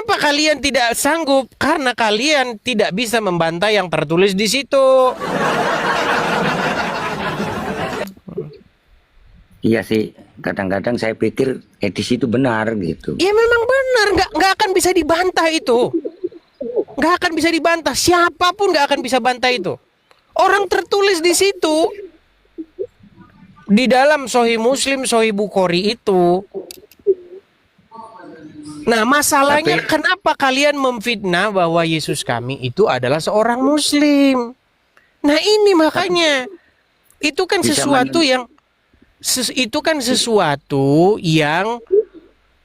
Kenapa kalian tidak sanggup? Karena kalian tidak bisa membantah yang tertulis di situ. Iya sih, kadang-kadang saya pikir edisi itu benar gitu. Ya memang benar, nggak akan bisa dibantah itu. Nggak akan bisa dibantah, siapapun nggak akan bisa bantah itu. Orang tertulis di situ, di dalam Sahih Muslim, Sahih Bukhari itu. Nah masalahnya kenapa kalian memfitnah bahwa Yesus kami itu adalah seorang Muslim? Nah ini makanya, itu kan sesuatu yang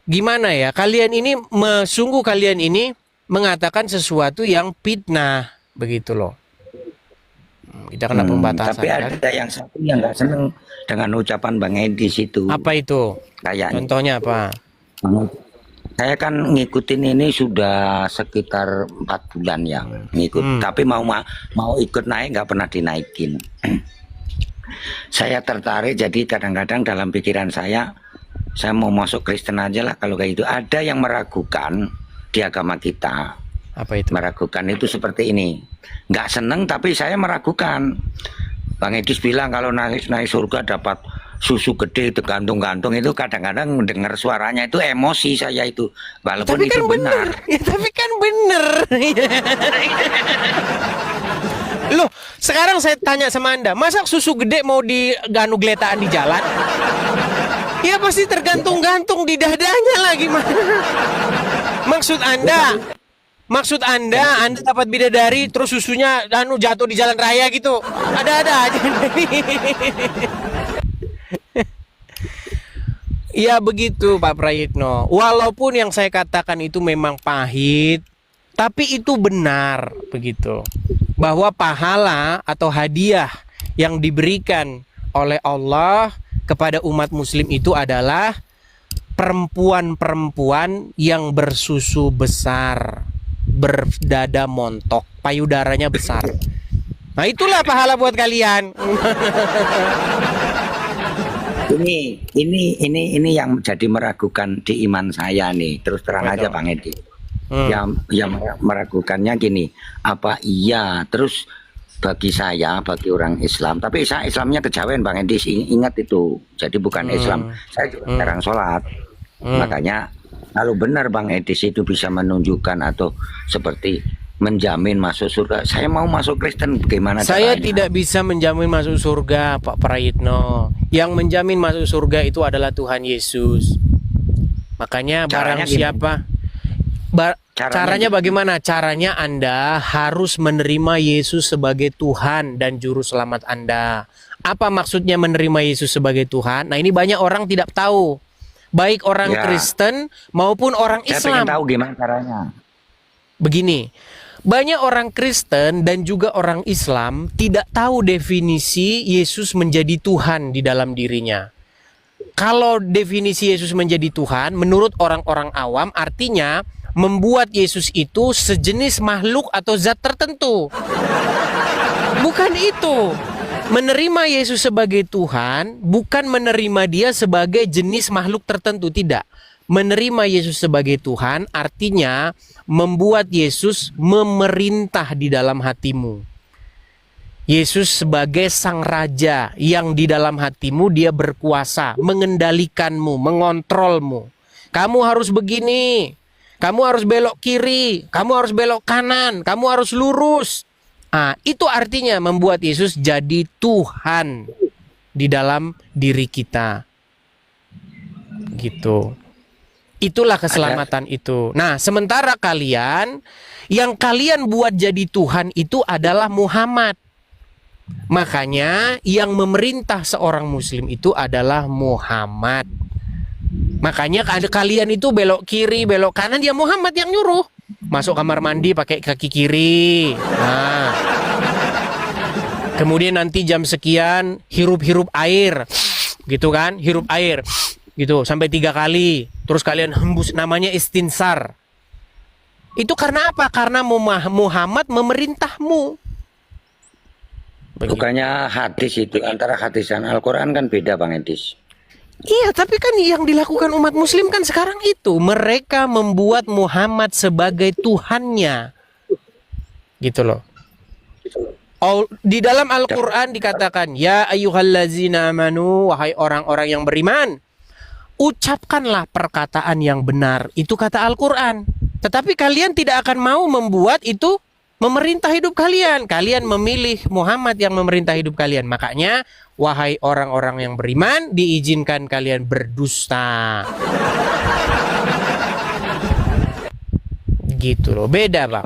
gimana ya? Kalian ini sungguh kalian ini mengatakan sesuatu yang fitnah begitu loh. Kita kena pembatasan. Tapi ada kan? yang satu yang nggak seneng dengan ucapan Bang Edis itu. Apa itu? Kayaknya. Contohnya apa? Saya kan ngikutin ini sudah sekitar 4 bulan yang ngikut. Tapi mau ikut naik nggak pernah dinaikin. Saya tertarik, jadi kadang-kadang dalam pikiran saya mau masuk Kristen aja lah kalau kayak itu. Ada yang meragukan di agama kita. Apa itu? Meragukan itu seperti ini. Nggak seneng tapi saya meragukan. Bang Edis bilang kalau naik surga dapat susu gede tergantung-gantung, itu kadang-kadang mendengar suaranya itu emosi saya itu. Walaupun tapi itu kan benar. Ya, tapi kan bener. Loh, sekarang saya tanya sama Anda, masa susu gede mau diganu geletaan di jalan? Ya pasti tergantung-gantung di dadanya lagi. Maksud Anda dapat bidadari terus susunya jatuh di jalan raya gitu. Ada-ada aja. Ya begitu Pak Prayitno. Walaupun yang saya katakan itu memang pahit, tapi itu benar begitu. Bahwa pahala atau hadiah yang diberikan oleh Allah kepada umat muslim itu adalah perempuan-perempuan yang bersusu besar, berdada montok, payudaranya besar. Nah itulah pahala buat kalian. Ini yang jadi meragukan di iman saya nih. Terus terang aja Bang Edi. Yang meragukannya gini, apa iya terus bagi saya, bagi orang Islam, tapi saya Islamnya kejawen Bang Edi, ingat itu. Jadi bukan Islam. Saya juga jarang sholat. Makanya kalau benar Bang Edis itu bisa menunjukkan atau seperti menjamin masuk surga, saya mau masuk Kristen, bagaimana Saya caranya? tidak bisa menjamin masuk surga Pak Prayitno. Yang menjamin masuk surga itu adalah Tuhan Yesus. Makanya Caranya barang siapa caranya bagaimana? Caranya Anda harus menerima Yesus sebagai Tuhan dan juru selamat Anda. Apa maksudnya menerima Yesus sebagai Tuhan? Nah ini banyak orang tidak tahu. Baik orang Kristen maupun orang Islam. Saya pengen tahu gimana caranya. Begini, banyak orang Kristen dan juga orang Islam tidak tahu definisi Yesus menjadi Tuhan di dalam dirinya. Kalau definisi Yesus menjadi Tuhan, menurut orang-orang awam artinya membuat Yesus itu sejenis makhluk atau zat tertentu. Bukan itu. Menerima Yesus sebagai Tuhan bukan menerima dia sebagai jenis makhluk tertentu, tidak. Menerima Yesus sebagai Tuhan artinya membuat Yesus memerintah di dalam hatimu. Yesus sebagai sang raja yang di dalam hatimu dia berkuasa, mengendalikanmu, mengontrolmu. Kamu harus begini, kamu harus belok kiri, kamu harus belok kanan, kamu harus lurus. Nah, itu artinya membuat Yesus jadi Tuhan di dalam diri kita. Gitu. Itulah keselamatan itu. Nah, sementara kalian, yang kalian buat jadi Tuhan itu adalah Muhammad. Makanya yang memerintah seorang muslim itu adalah Muhammad. Makanya kalian itu belok kiri, belok kanan, dia Muhammad yang nyuruh. Masuk kamar mandi pakai kaki kiri. Nah. Kemudian nanti jam sekian hirup-hirup air. Gitu kan? Hirup air. Gitu sampai 3 kali. Terus kalian hembus, namanya istinsar. Itu karena apa? Karena Muhammad memerintahmu. Begitu. Bukannya hadis itu, antara hadis dan Al-Quran kan beda Bang Edis. Iya, tapi kan yang dilakukan umat muslim kan sekarang itu, mereka membuat Muhammad sebagai Tuhannya. Gitu loh. Di dalam Al-Quran dikatakan, ya ayyuhallazina amanu, wahai orang-orang yang beriman, ucapkanlah perkataan yang benar. Itu kata Al-Quran. Tetapi kalian tidak akan mau membuat itu memerintah hidup kalian. Kalian memilih Muhammad yang memerintah hidup kalian. Makanya, wahai orang-orang yang beriman, diizinkan kalian berdusta. Gitu loh, beda Pak.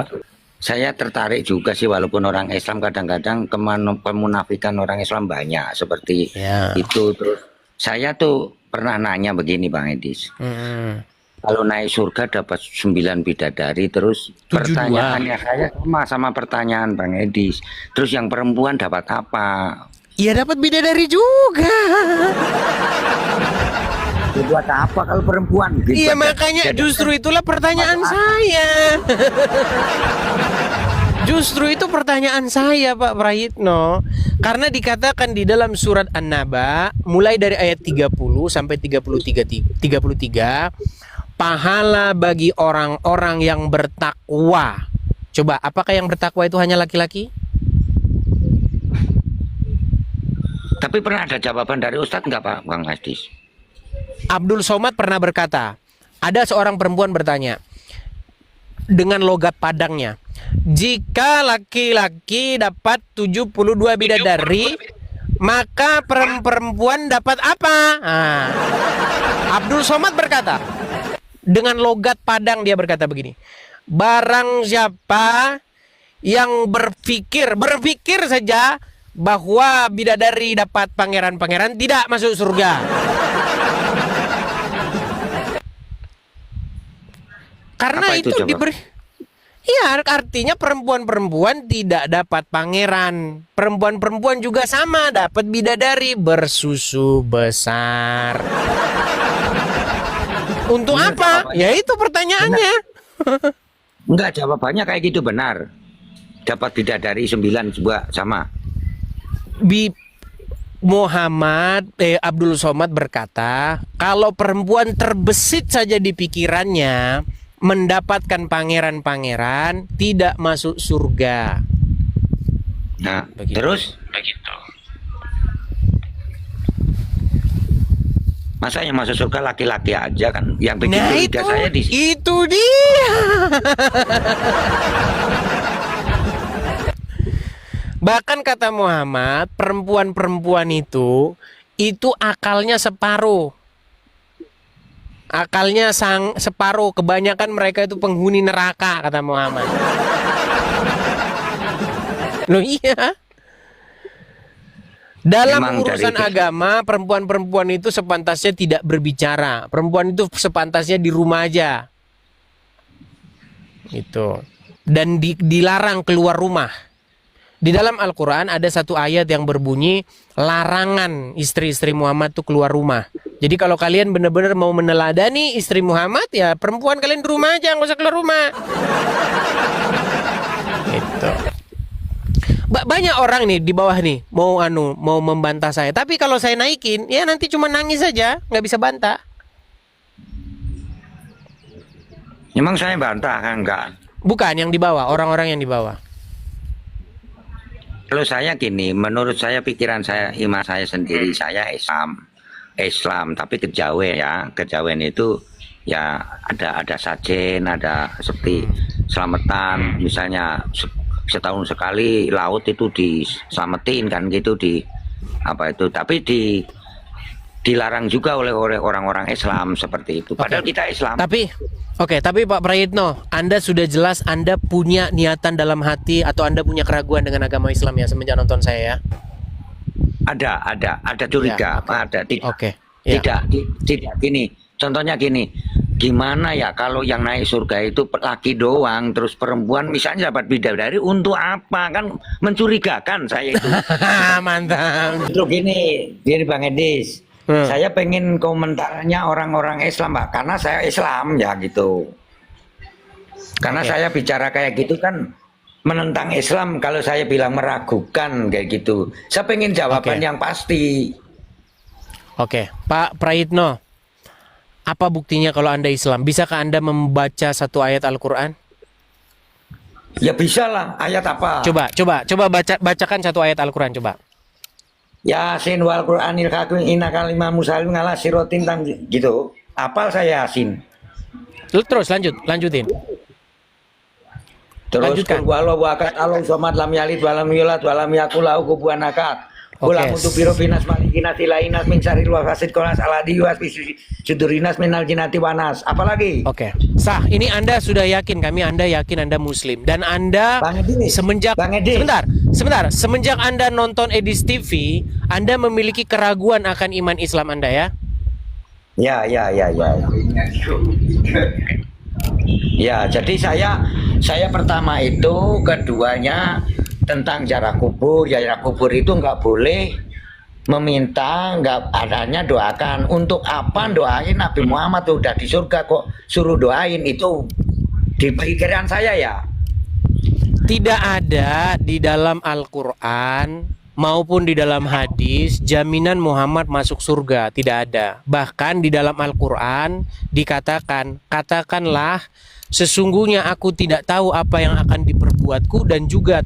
Saya tertarik juga sih, walaupun orang Islam kadang-kadang kemunafikan orang Islam banyak seperti Ya. itu. Terus saya tuh pernah nanya begini Bang Edis, kalau naik surga dapat 9 bidadari, terus 72. pertanyaannya saya sama pertanyaan Bang Edis, terus yang perempuan dapat apa? Ya dapat bidadari juga. Buat apa kalau perempuan? Gitu Iya aja. makanya Jadi, justru itulah pertanyaan saya. Justru itu pertanyaan saya Pak Prayitno. Karena dikatakan di dalam surat An-Naba mulai dari ayat 30 sampai 33, pahala bagi orang-orang yang bertakwa. Coba, apakah yang bertakwa itu hanya laki-laki? tapi pernah ada jawaban dari Ustadz nggak Pak Bang Edis? Abdul Somad pernah berkata, ada seorang perempuan bertanya dengan logat Padangnya, jika laki-laki dapat 72 bidadari, maka perempuan dapat apa? Nah, Abdul Somad berkata, dengan logat Padang dia berkata begini, barang siapa yang berpikir saja bahwa bidadari dapat pangeran-pangeran, tidak masuk surga. Karena Apa itu, itu coba? diberi. Iya, artinya perempuan-perempuan tidak dapat pangeran. Perempuan-perempuan juga sama, dapat bidadari bersusu besar. Untuk Benar, apa? jawabannya. Ya itu pertanyaannya. Enggak, jawabannya kayak gitu benar. Dapat bidadari 9 juga sama. Abdul Somad berkata, kalau perempuan terbesit saja di pikirannya mendapatkan pangeran-pangeran, tidak masuk surga. Nah, Begitu. terus masa yang masuk surga laki-laki aja kan? Yang bikin Nah curiga saya di sini. itu dia. Bahkan kata Muhammad, perempuan-perempuan itu akalnya separuh. Akalnya separuh, kebanyakan mereka itu penghuni neraka, kata Muhammad. Loh iya. Dalam Memang urusan dari- agama, perempuan-perempuan itu sepantasnya tidak berbicara. Perempuan itu sepantasnya di rumah aja. Gitu. Dan dilarang keluar rumah. Di dalam Al-Quran ada satu ayat yang berbunyi larangan istri-istri Muhammad tuh keluar rumah. Jadi kalau kalian benar-benar mau meneladani istri Muhammad, ya perempuan kalian di rumah aja, nggak usah keluar rumah. Gitu. Banyak orang nih di bawah nih mau membantah saya. Tapi kalau saya naikin, ya nanti cuma nangis saja, nggak bisa bantah. Memang saya bantah kan enggak. Bukan yang di bawah, orang-orang yang di bawah. Kalau saya gini, menurut saya pikiran saya, iman saya sendiri, saya Islam, tapi kejawen ya, kejawen itu ya ada sajen, ada seperti selamatan, misalnya setahun sekali laut itu diselamatin kan gitu di apa itu, tapi dilarang juga oleh orang-orang Islam seperti itu. Padahal kita Islam. Tapi Pak Prayitno, Anda sudah jelas Anda punya niatan dalam hati atau Anda punya keraguan dengan agama Islam ya semenjak nonton saya ya? Ada curiga, Ya, oke. ada Oke. Ya. tidak gini. Contohnya gini, gimana ya kalau yang naik surga itu laki doang, terus perempuan misalnya dapat bidadari untuk apa? Kan mencurigakan saya itu. Mantap. Itu gini Bang Edis. Saya pengen komentarnya orang-orang Islam, Pak, karena saya Islam ya gitu. Karena Oke. saya bicara kayak gitu kan menentang Islam, kalau saya bilang meragukan kayak gitu. Saya pengen jawaban Oke. yang pasti. Oke, Pak Prayitno, apa buktinya kalau Anda Islam? Bisakah Anda membaca satu ayat Al-Quran? Ya bisa lah, ayat apa? Coba bacakan satu ayat Al-Quran, coba. Yasin wal Qur'anil hakim innaka lima musalim ala sirotin tam gitu. Apal saya Yasin. Terus lanjutin. Terus Lanjutkan. wallahu akad Allahu somad lam yalid wa lam yulad wa lam yakul lahu kufuwan ahad. Oke. Kula mutu biro finas malikinas ilainas min syarril wafasid kolas aladi was sudurinas minal jinati wanas. Apalagi? Oke, sah. Ini Anda sudah yakin, Anda yakin Anda Muslim dan Anda Bang Edi, semenjak Bang Edi. sebentar, semenjak Anda nonton Edis TV, Anda memiliki keraguan akan iman Islam Anda ya? Ya. Ya, jadi saya pertama itu, keduanya tentang jarak kubur. Ya, jarak kubur itu nggak boleh meminta, nggak adanya doakan. Untuk apa doain Nabi Muhammad udah di surga kok suruh doain? Itu di pikiran saya ya. Tidak ada di dalam Al-Quran maupun di dalam hadis jaminan Muhammad masuk surga. Tidak ada. Bahkan di dalam Al-Quran dikatakan, katakanlah sesungguhnya aku tidak tahu apa yang akan diperbuatku dan juga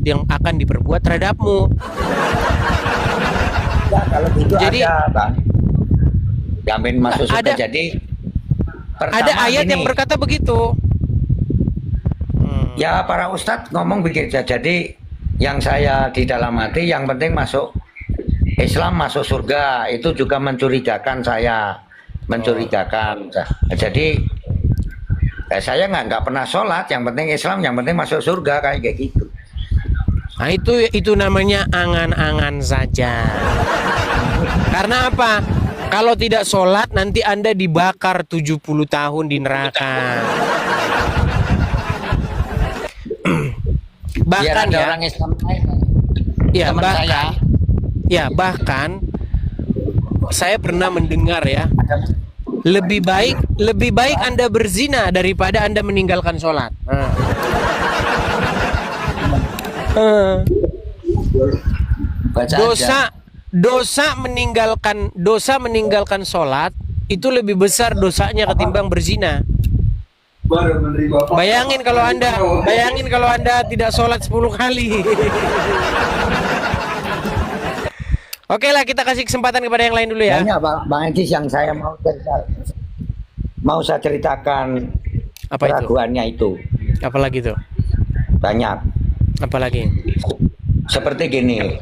yang akan diperbuat terhadapmu. Ya, kalau gitu Jadi, ada, Bang. Jamin masuk surga. Jadi Ada ayat yang berkata begitu. Ya, para ustadz ngomong begitu. Jadi yang saya di dalam hati, yang penting masuk Islam, masuk surga. Itu juga mencurigakan saya, mencurigakan. Jadi saya nggak pernah sholat. Yang penting Islam, yang penting masuk surga, kayak gitu. Nah itu namanya angan-angan saja. Karena apa? Kalau tidak sholat nanti Anda dibakar 70 tahun di neraka. Bahkan ada ya, orang Islam lain. ya Teman bahkan, saya. ya bahkan saya pernah mendengar ya, lebih baik Anda berzina daripada Anda meninggalkan sholat. Baca aja. Dosa meninggalkan sholat itu lebih besar dosanya ketimbang berzina. Bayangin kalau anda tidak sholat 10 kali. Oke lah, kita kasih kesempatan kepada yang lain dulu ya. Banyak Bang Edis yang saya mau saya ceritakan. Apa itu? Keraguannya itu Apalagi tuh? banyak. Apalagi? Seperti gini,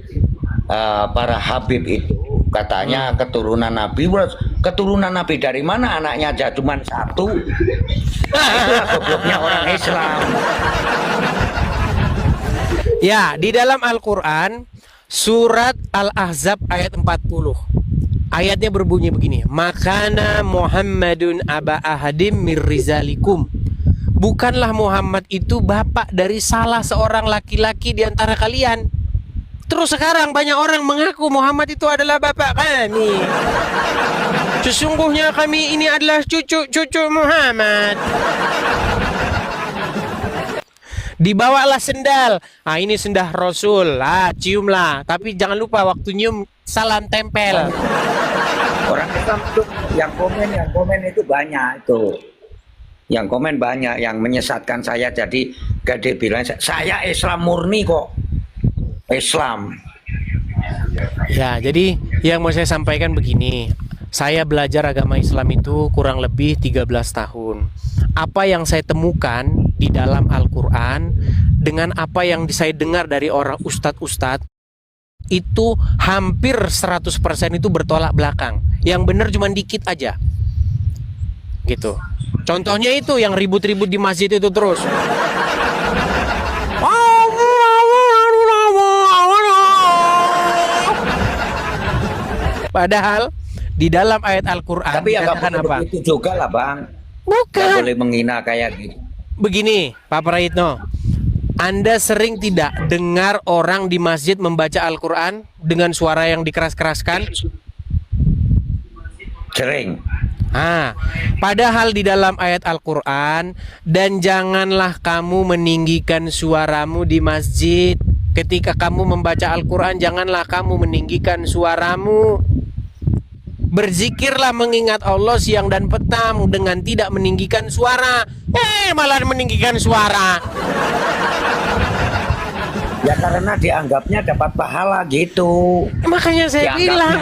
para Habib itu katanya keturunan Nabi. Keturunan Nabi dari mana? Anaknya aja cuma satu. Nah, itulah gobloknya orang Islam. Ya, di dalam Al-Quran surat Al-Ahzab ayat 40. Ayatnya berbunyi begini, Makana Muhammadun aba ahadim mir rizalikum. Bukanlah Muhammad itu bapak dari salah seorang laki-laki di antara kalian. Terus sekarang banyak orang mengaku Muhammad itu adalah bapak kami. Sesungguhnya kami ini adalah cucu Muhammad. Dibawalah sendal. Ini sendal Rasul. Ciumlah. Tapi jangan lupa waktu nyium salam tempel. Orang Islam itu yang komen itu banyak itu. Yang komen banyak, yang menyesatkan saya. Jadi gede bilang saya Islam murni kok. Islam. Ya, jadi yang mau saya sampaikan begini. Saya belajar agama Islam itu kurang lebih 13 tahun. Apa yang saya temukan di dalam Al-Quran dengan apa yang saya dengar dari orang ustadz-ustadz itu hampir 100% itu bertolak belakang. Yang benar cuma dikit aja. Gitu. Contohnya itu yang ribut-ribut di masjid itu terus. Padahal di dalam ayat Al-Quran tapi ya dikatakan apa? Itu juga lah Bang. Bukan. Nggak boleh menghina kayak gitu. Begini, Pak Prayitno, Anda sering tidak dengar orang di masjid membaca Al-Quran dengan suara yang dikeras-keraskan? Sering. Padahal di dalam ayat Al-Quran, dan janganlah kamu meninggikan suaramu di masjid. Ketika kamu membaca Al-Quran, janganlah kamu meninggikan suaramu. Berzikirlah mengingat Allah siang dan petang dengan tidak meninggikan suara. Malah meninggikan suara. Ya karena dianggapnya dapat pahala gitu. Makanya saya Dianggapnya. bilang,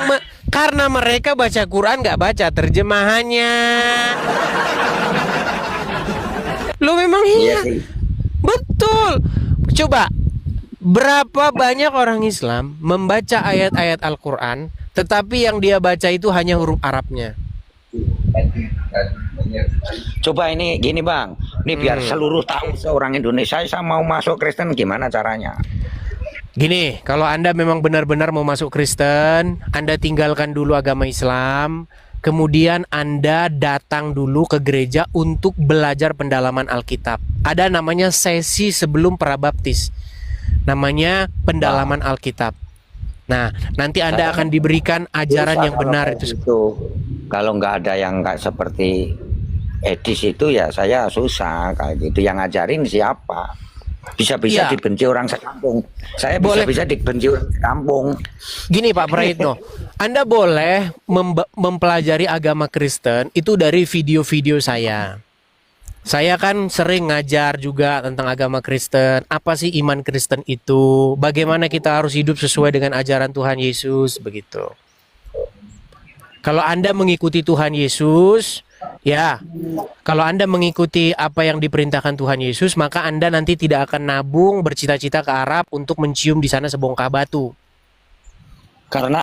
karena mereka baca Quran nggak baca terjemahannya. Lo memang Iya iya. sih. Betul. Coba, berapa banyak orang Islam membaca ayat-ayat Al-Quran, tetapi yang dia baca itu hanya huruf Arabnya. Coba ini gini bang, ini biar seluruh tahu seorang Indonesia saya mau masuk Kristen gimana caranya? Gini, kalau Anda memang benar-benar mau masuk Kristen, Anda tinggalkan dulu agama Islam, kemudian Anda datang dulu ke gereja untuk belajar pendalaman Alkitab. Ada namanya sesi sebelum prabaptis, namanya pendalaman Alkitab. Nah, nanti Anda akan diberikan ajaran yang benar itu. Kalau nggak ada yang nggak seperti Edis itu ya saya susah kayak gitu. Yang ngajarin siapa? Bisa-bisa Iya. dibenci orang sekampung. Saya Boleh. bisa-bisa dibenci orang sekampung. Gini Pak Praitno, Anda boleh mempelajari agama Kristen itu dari video-video saya. Saya kan sering ngajar juga tentang agama Kristen. Apa sih iman Kristen itu? Bagaimana kita harus hidup sesuai dengan ajaran Tuhan Yesus, begitu. Kalau Anda mengikuti Tuhan Yesus, ya, kalau Anda mengikuti apa yang diperintahkan Tuhan Yesus, maka Anda nanti tidak akan nabung bercita-cita ke Arab untuk mencium di sana sebongkah batu. Karena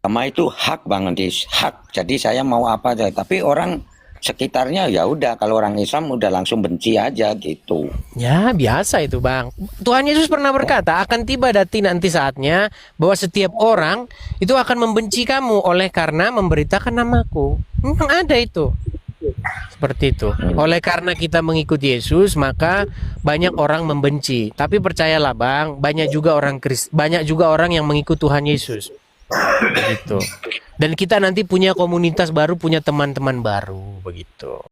agama itu hak banget, Dis. Hak. Jadi saya mau apa aja. Tapi orang sekitarnya ya udah, kalau orang Islam udah langsung benci aja gitu. Ya, biasa itu, Bang. Tuhan Yesus pernah berkata, akan tiba nanti saatnya bahwa setiap orang itu akan membenci kamu oleh karena memberitakan namaku. Memang ada itu. Seperti itu. Oleh karena kita mengikuti Yesus, maka banyak orang membenci. Tapi percayalah, Bang, banyak juga orang yang mengikuti Tuhan Yesus. Begitu. Dan kita nanti punya komunitas baru, punya teman-teman baru, begitu.